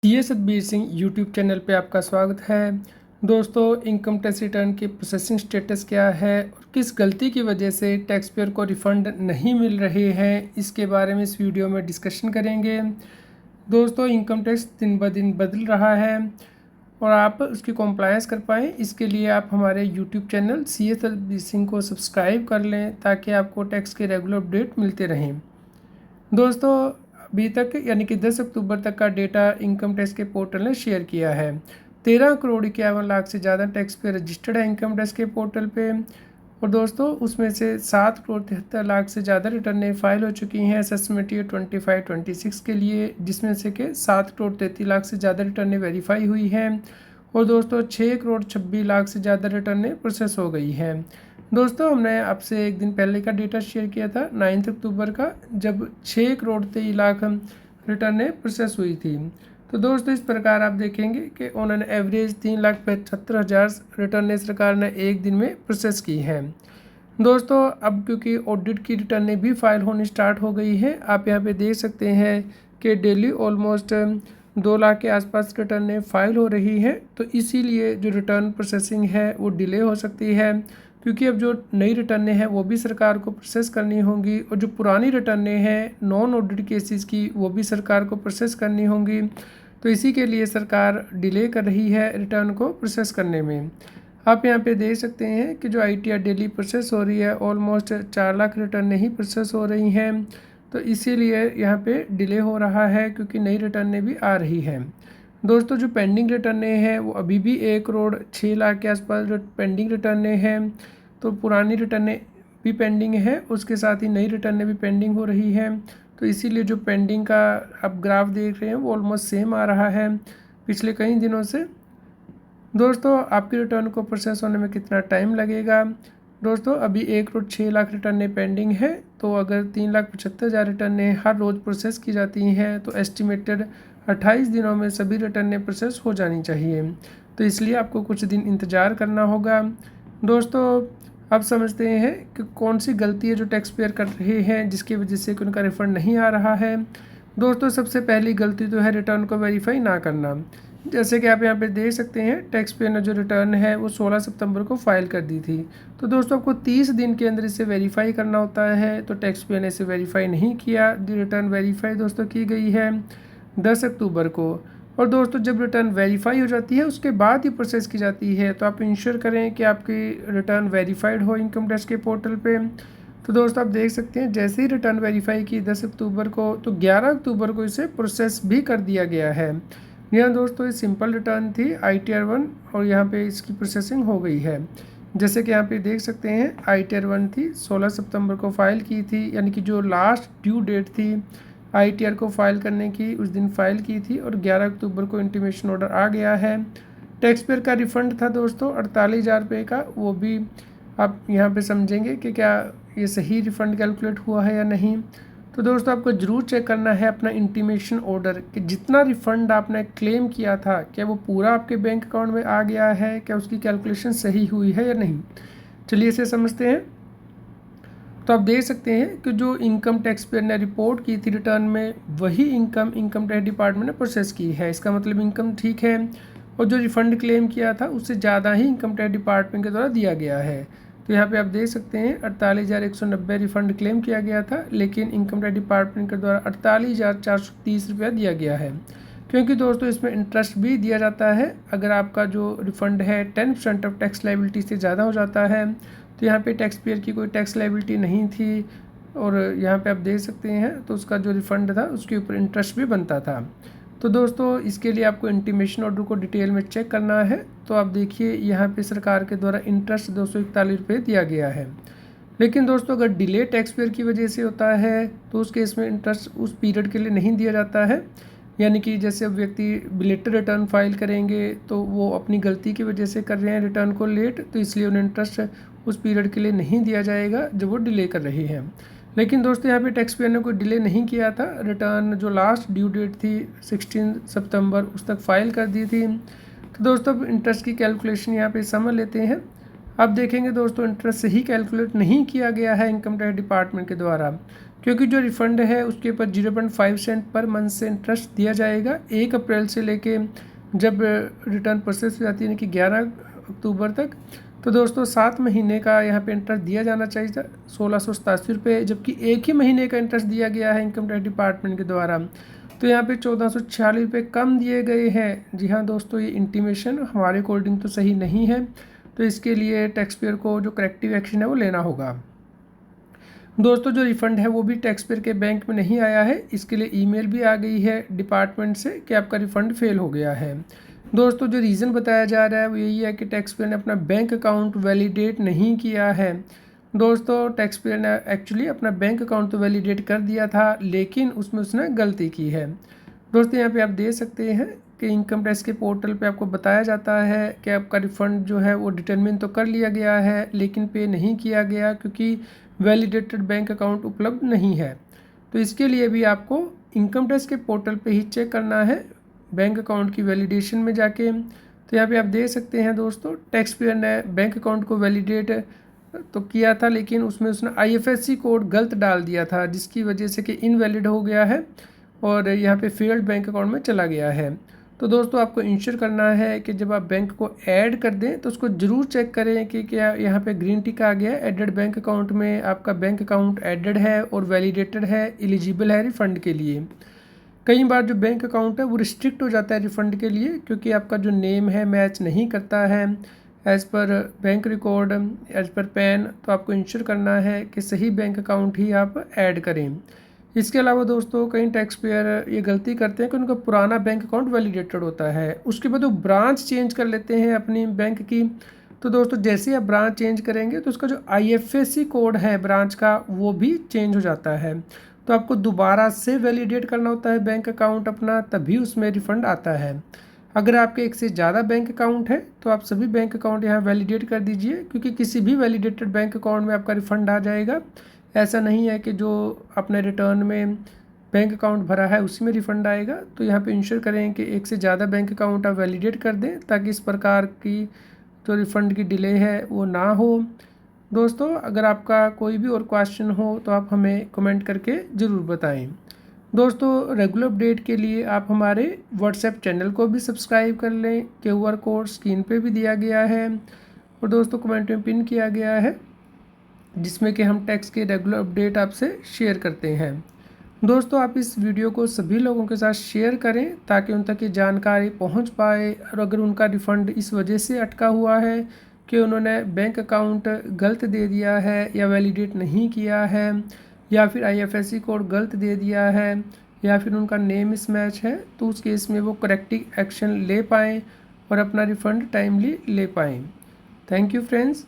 ये Satbir Singh YouTube channel पे आपका स्वागत है। दोस्तों, इनकम टैक्स रिटर्न की प्रोसेसिंग स्टेटस क्या है और किस गलती की वजह से टैक्स पेयर को रिफ़ंड नहीं मिल रहे हैं, इसके बारे में इस वीडियो में डिस्कशन करेंगे। दोस्तों, इनकम टैक्स दिन ब दिन बदल रहा है और आप उसकी कॉम्प्लायंस कर पाएँ, इसके लिए आप हमारे YouTube channel CA Satbir Singh को सब्सक्राइब कर लें ताकि आपको टैक्स के रेगुलर अपडेट मिलते रहें। दोस्तों, अभी तक यानी कि 10 अक्टूबर तक का डेटा इनकम टैक्स के पोर्टल ने शेयर किया है। 13 करोड़ 51 लाख से ज़्यादा टैक्स पे रजिस्टर्ड है इनकम टैक्स के पोर्टल पे। और दोस्तों, उसमें से 7 करोड़ 73 लाख से ज़्यादा रिटर्नें फाइल हो चुकी हैं असेसमेंट ईयर 25-26 के लिए, जिसमें से कि 7 करोड़ 33 लाख से ज़्यादा रिटर्नें वेरीफाई हुई हैं। और दोस्तों, 6 करोड़ 26 लाख से ज़्यादा रिटर्नें प्रोसेस हो गई हैं। दोस्तों, हमने आपसे एक दिन पहले का डेटा शेयर किया था 9 अक्टूबर का, जब 6 करोड़ 23 लाख रिटर्नें प्रोसेस हुई थी। तो दोस्तों, इस प्रकार आप देखेंगे कि ऑन एन एवरेज 3,75,000 रिटर्नें सरकार ने एक दिन में प्रोसेस की हैं। दोस्तों, अब क्योंकि ऑडिट की रिटर्नें भी फाइल होनी स्टार्ट हो गई है, आप यहाँ पे देख सकते हैं कि डेली ऑलमोस्ट 2 लाख के आसपास रिटर्नें फाइल हो रही हैं। तो इसीलिए जो रिटर्न प्रोसेसिंग है वो डिले हो सकती है, क्योंकि अब जो नई रिटर्नें हैं वो भी सरकार को प्रोसेस करनी होंगी और जो पुरानी रिटर्नें हैं नॉन ऑडिट केसेस की वो भी सरकार को प्रोसेस करनी होंगी। तो इसी के लिए सरकार डिले कर रही है रिटर्न को प्रोसेस करने में। आप यहाँ पे देख सकते हैं कि जो ITR डेली प्रोसेस हो रही है, ऑलमोस्ट 4 लाख रिटर्नें ही प्रोसेस हो रही हैं। तो इसीलिए यहाँ पे डिले हो रहा है, क्योंकि नई रिटर्नें भी आ रही हैं। दोस्तों, जो पेंडिंग रिटर्नें हैं वो अभी भी 1 करोड़ 6 लाख के आसपास जो पेंडिंग रिटर्नें हैं। तो पुरानी रिटर्नें भी पेंडिंग है, उसके साथ ही नई रिटर्नें भी पेंडिंग हो रही हैं। तो इसीलिए जो पेंडिंग का आप ग्राफ देख रहे हैं वो ऑलमोस्ट सेम आ रहा है पिछले कई दिनों से। दोस्तों, आपकी रिटर्न को प्रोसेस होने में कितना टाइम लगेगा? दोस्तों, अभी 1 करोड़ 6 लाख रिटर्नें पेंडिंग है। तो अगर 3,75,000 रिटर्नें हर रोज़ प्रोसेस की जाती हैं तो एस्टिमेटेड 28 दिनों में सभी रिटर्नें प्रोसेस हो जानी चाहिए। तो इसलिए आपको कुछ दिन इंतज़ार करना होगा। दोस्तों, आप समझते हैं कि कौन सी गलती है जो टैक्स पेयर कर रहे हैं जिसकी वजह से उनका रिफ़ंड नहीं आ रहा है। दोस्तों, सबसे पहली गलती तो है रिटर्न को वेरीफाई ना करना। जैसे कि आप यहाँ पे देख सकते हैं, टैक्स पेयर ने जो रिटर्न है वो 16 सितंबर को फाइल कर दी थी। तो दोस्तों, आपको 30 दिन के अंदर इसे वेरीफाई करना होता है। तो टैक्स पेयर ने इसे वेरीफाई नहीं किया। रिटर्न वेरीफाई दोस्तों की गई है 10 अक्टूबर को। और दोस्तों, जब रिटर्न वेरीफाई हो जाती है उसके बाद ही प्रोसेस की जाती है। तो आप इंश्योर करें कि आपकी रिटर्न वेरीफाइड हो इनकम टैक्स के पोर्टल पे। तो दोस्तों, आप देख सकते हैं जैसे ही रिटर्न वेरीफाई की 10 अक्टूबर को, तो 11 अक्टूबर को इसे प्रोसेस भी कर दिया गया है। यहाँ दोस्तों, ये सिंपल रिटर्न थी ITR 1 और यहाँ पे इसकी प्रोसेसिंग हो गई है। जैसे कि यहाँ पे देख सकते हैं, ITR 1 थी 16 सितंबर को फाइल की थी, यानी कि जो लास्ट ड्यू डेट थी ITR को फाइल करने की उस दिन फाइल की थी। और 11 अक्टूबर को इंटीमेशन ऑर्डर आ गया है। टैक्स पेयर का रिफ़ंड था दोस्तों 48,000 रुपये का, वो भी आप यहाँ पे समझेंगे कि क्या ये सही रिफ़ंड कैलकुलेट हुआ है या नहीं। तो दोस्तों, आपको ज़रूर चेक करना है अपना इंटीमेशन ऑर्डर कि जितना रिफ़ंड आपने क्लेम किया था क्या वो पूरा आपके बैंक अकाउंट में आ गया है, क्या उसकी कैलकुलेशन सही हुई है या नहीं। चलिए इसे समझते हैं। तो आप देख सकते हैं कि जो इनकम टैक्स पेयर ने रिपोर्ट की थी रिटर्न में, वही इनकम टैक्स डिपार्टमेंट ने प्रोसेस की है। इसका मतलब इनकम ठीक है, और जो रिफ़ंड क्लेम किया था उससे ज़्यादा ही इनकम टैक्स डिपार्टमेंट के द्वारा दिया गया है। तो यहाँ पे आप देख सकते हैं 48,190 रिफ़ंड क्लेम किया गया था, लेकिन इनकम टैक्स डिपार्टमेंट के द्वारा 48,430 रुपया दिया गया है। क्योंकि दोस्तों, इसमें इंटरेस्ट भी दिया जाता है। अगर आपका जो रिफ़ंड है 10% ऑफ टैक्स लायबिलिटी से ज़्यादा हो जाता है तो यहाँ पे टैक्स पेयर की कोई टैक्स लायबिलिटी नहीं थी, और यहाँ पे आप देख सकते हैं तो उसका जो रिफ़ंड था उसके ऊपर इंटरेस्ट भी बनता था। तो दोस्तों, इसके लिए आपको इंटीमेशन ऑर्डर को डिटेल में चेक करना है। तो आप देखिए यहाँ पे सरकार के द्वारा इंटरेस्ट 241 रुपये दिया गया है। लेकिन दोस्तों, अगर डिले टैक्स पेयर की वजह से होता है तो उस केस में इंटरेस्ट उस पीरियड के लिए नहीं दिया जाता है। यानी कि जैसे अब व्यक्ति बिलेटर रिटर्न फाइल करेंगे तो वो अपनी गलती की वजह से कर रहे हैं रिटर्न को लेट, तो इसलिए उन्हें इंटरेस्ट उस पीरियड के लिए नहीं दिया जाएगा जब वो डिले कर रही हैं। लेकिन दोस्तों, यहाँ पे टैक्स पेयर ने कोई डिले नहीं किया था। रिटर्न जो लास्ट ड्यू डेट थी 16 सितंबर उस तक फाइल कर दी थी। तो दोस्तों, इंटरेस्ट की कैलकुलेशन यहाँ पे समझ लेते हैं। अब देखेंगे दोस्तों, इंटरेस्ट सही कैलकुलेट नहीं किया गया है इनकम टैक्स डिपार्टमेंट के द्वारा, क्योंकि जो रिफ़ंड है उसके ऊपर 0.5 सेंट पर मंथ से इंटरेस्ट दिया जाएगा 1 अप्रैल से लेके जब रिटर्न प्रोसेस हो जाती है, यानी कि 11 अक्टूबर तक। तो दोस्तों 7 महीने का यहाँ पे इंटरेस्ट दिया जाना चाहिए था 1687 रुपये, जबकि एक ही महीने का इंटरेस्ट दिया गया है इनकम टैक्स डिपार्टमेंट के द्वारा। तो यहाँ पे 1446 रुपये कम दिए गए हैं। जी हाँ दोस्तों, ये इंटीमेशन हमारे अकॉर्डिंग तो सही नहीं है, तो इसके लिए टैक्स पेयर को जो करेक्टिव एक्शन है वो लेना होगा। दोस्तों जो रिफ़ंड है वो भी टैक्स पेयर के बैंक में नहीं आया है, इसके लिए ईमेल भी आ गई है डिपार्टमेंट से कि आपका रिफ़ंड फेल हो गया है। दोस्तों जो रीज़न बताया जा रहा है वो यही है कि टैक्स पेयर ने अपना बैंक अकाउंट वैलिडेट नहीं किया है। दोस्तों टैक्स पेयर ने एक्चुअली अपना बैंक अकाउंट तो वैलिडेट कर दिया था, लेकिन उसमें उसने गलती की है। दोस्तों यहाँ पे आप देख सकते हैं कि इनकम टैक्स के पोर्टल पे आपको बताया जाता है कि आपका रिफ़ंड जो है वो डिटरमिन तो कर लिया गया है, लेकिन पे नहीं किया गया क्योंकि वैलिडेटेड बैंक अकाउंट उपलब्ध नहीं है। तो इसके लिए भी आपको इनकम टैक्स के पोर्टल पे ही चेक करना है, बैंक अकाउंट की वैलिडेशन में जाके। तो यहाँ पे आप देख सकते हैं दोस्तों, टैक्स पेयर ने बैंक अकाउंट को वैलिडेट तो किया था, लेकिन उसमें उसने IFSC कोड गलत डाल दिया था, जिसकी वजह से कि इनवैलिड हो गया है और यहाँ पे फेल्ड बैंक अकाउंट में चला गया है। तो दोस्तों आपको इंश्योर करना है कि जब आप बैंक को ऐड कर दें तो उसको ज़रूर चेक करें कि क्या यहाँ पे ग्रीन टिक आ गया एडेड बैंक अकाउंट में, आपका बैंक अकाउंट एडेड है और वैलिडेटेड है, एलिजिबल है रिफ़ंड के लिए। कई बार जो बैंक अकाउंट है वो रिस्ट्रिक्ट हो जाता है रिफ़ंड के लिए, क्योंकि आपका जो नेम है मैच नहीं करता है as per bank record, as per pan. तो आपको इंश्योर करना है कि सही बैंक अकाउंट ही आप ऐड करें। इसके अलावा दोस्तों कई टैक्स पेयर ये गलती करते हैं कि उनका पुराना बैंक अकाउंट वैलिडेटेड होता है, उसके बाद वो ब्रांच चेंज कर लेते हैं अपनी बैंक की। तो दोस्तों जैसे आप ब्रांच चेंज करेंगे तो उसका जो IFSC कोड है ब्रांच का वो भी चेंज हो जाता है। तो आपको दोबारा से वैलिडेट करना होता है बैंक अकाउंट अपना, तभी उसमें रिफ़ंड आता है। अगर आपके एक से ज़्यादा बैंक अकाउंट है तो आप सभी बैंक अकाउंट यहाँ वैलिडेट कर दीजिए, क्योंकि किसी भी वैलिडेटेड बैंक अकाउंट में आपका रिफ़ंड आ जाएगा। ऐसा नहीं है कि जो अपने रिटर्न में बैंक अकाउंट भरा है उसी में रिफ़ंड आएगा। तो यहाँ पे इंश्योर करें कि एक से ज़्यादा बैंक अकाउंट आप वैलिडेट कर दें, ताकि इस प्रकार की जो रिफ़ंड की डिले है वो ना हो। दोस्तों अगर आपका कोई भी और क्वेश्चन हो तो आप हमें कमेंट करके ज़रूर बताएं। दोस्तों रेगुलर अपडेट के लिए आप हमारे व्हाट्सएप चैनल को भी सब्सक्राइब कर लें, QR कोड स्क्रीन पे भी दिया गया है और दोस्तों कमेंट में पिन किया गया है, जिसमें कि हम टैक्स के रेगुलर अपडेट आपसे शेयर करते हैं। दोस्तों आप इस वीडियो को सभी लोगों के साथ शेयर करें ताकि उन तक ये जानकारी पहुंच पाए, और अगर उनका रिफ़ंड इस वजह से अटका हुआ है कि उन्होंने बैंक अकाउंट गलत दे दिया है या वैलिडेट नहीं किया है, या फिर IFSC कोड गलत दे दिया है, या फिर उनका नेम मिसमैच है, तो उस केस में वो करेक्टिव एक्शन ले पाएँ और अपना रिफ़ंड टाइमली ले पाएँ। Thank you friends.